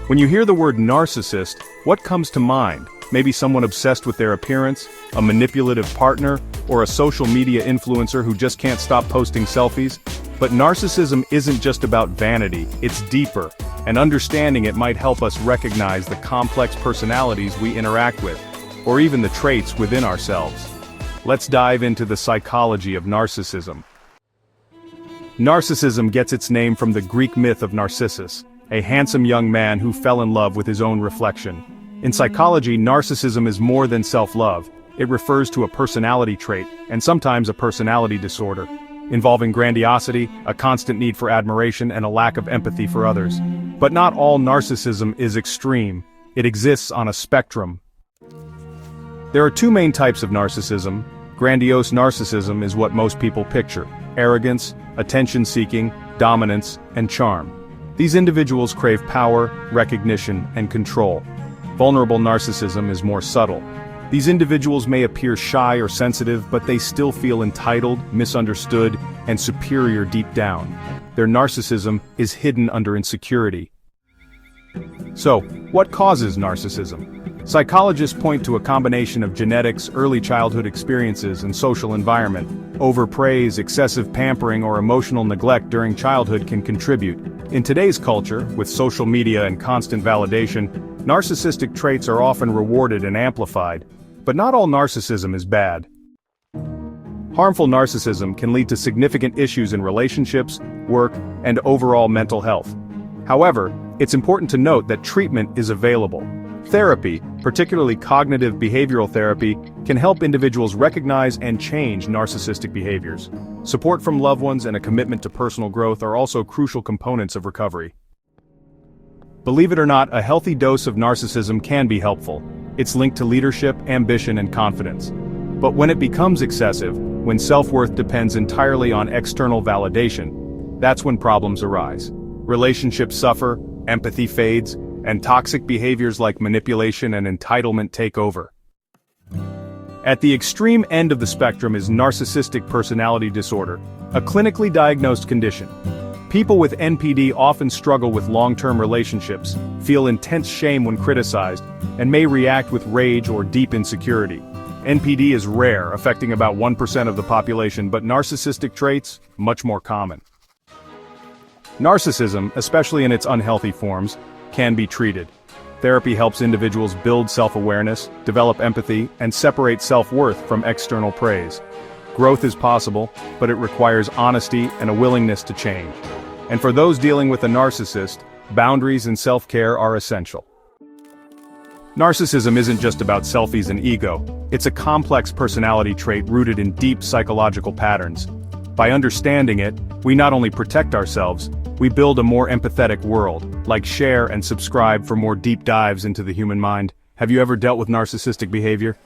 When you hear the word narcissist, what comes to mind? Maybe someone obsessed with their appearance, a manipulative partner, or a social media influencer who just can't stop posting selfies? But narcissism isn't just about vanity, it's deeper, and understanding it might help us recognize the complex personalities we interact with, or even the traits within ourselves. Let's dive into the psychology of narcissism. Narcissism gets its name from the Greek myth of Narcissus, a handsome young man who fell in love with his own reflection. In psychology, narcissism is more than self-love. It refers to a personality trait, and sometimes a personality disorder, involving grandiosity, a constant need for admiration, and a lack of empathy for others. But not all narcissism is extreme. It exists on a spectrum. There are two main types of narcissism. Grandiose narcissism is what most people picture: arrogance, attention-seeking, dominance, and charm. These individuals crave power, recognition, and control. Vulnerable narcissism is more subtle. These individuals may appear shy or sensitive, but they still feel entitled, misunderstood, and superior deep down. Their narcissism is hidden under insecurity. So, what causes narcissism? Psychologists point to a combination of genetics, early childhood experiences, and social environment. Overpraise, excessive pampering, or emotional neglect during childhood can contribute. In today's culture, with social media and constant validation, narcissistic traits are often rewarded and amplified. But not all narcissism is bad. Harmful narcissism can lead to significant issues in relationships, work, and overall mental health. However, it's important to note that treatment is available. Therapy, particularly cognitive behavioral therapy, can help individuals recognize and change narcissistic behaviors. Support from loved ones and a commitment to personal growth are also crucial components of recovery. Believe it or not, a healthy dose of narcissism can be helpful. It's linked to leadership, ambition, and confidence. But when it becomes excessive, when self-worth depends entirely on external validation, that's when problems arise. Relationships suffer, empathy fades, and toxic behaviors like manipulation and entitlement take over. At the extreme end of the spectrum is narcissistic personality disorder, a clinically diagnosed condition. People with NPD often struggle with long-term relationships, feel intense shame when criticized, and may react with rage or deep insecurity. NPD is rare, affecting about 1% of the population, but narcissistic traits, much more common. Narcissism, especially in its unhealthy forms, can be treated. Therapy helps individuals build self-awareness, develop empathy, and separate self-worth from external praise. Growth is possible, but it requires honesty and a willingness to change. And for those dealing with a narcissist, boundaries and self-care are essential. Narcissism isn't just about selfies and ego. It's a complex personality trait rooted in deep psychological patterns. By understanding it, we not only protect ourselves, we build a more empathetic world. Like, share, and subscribe for more deep dives into the human mind. Have you ever dealt with narcissistic behavior?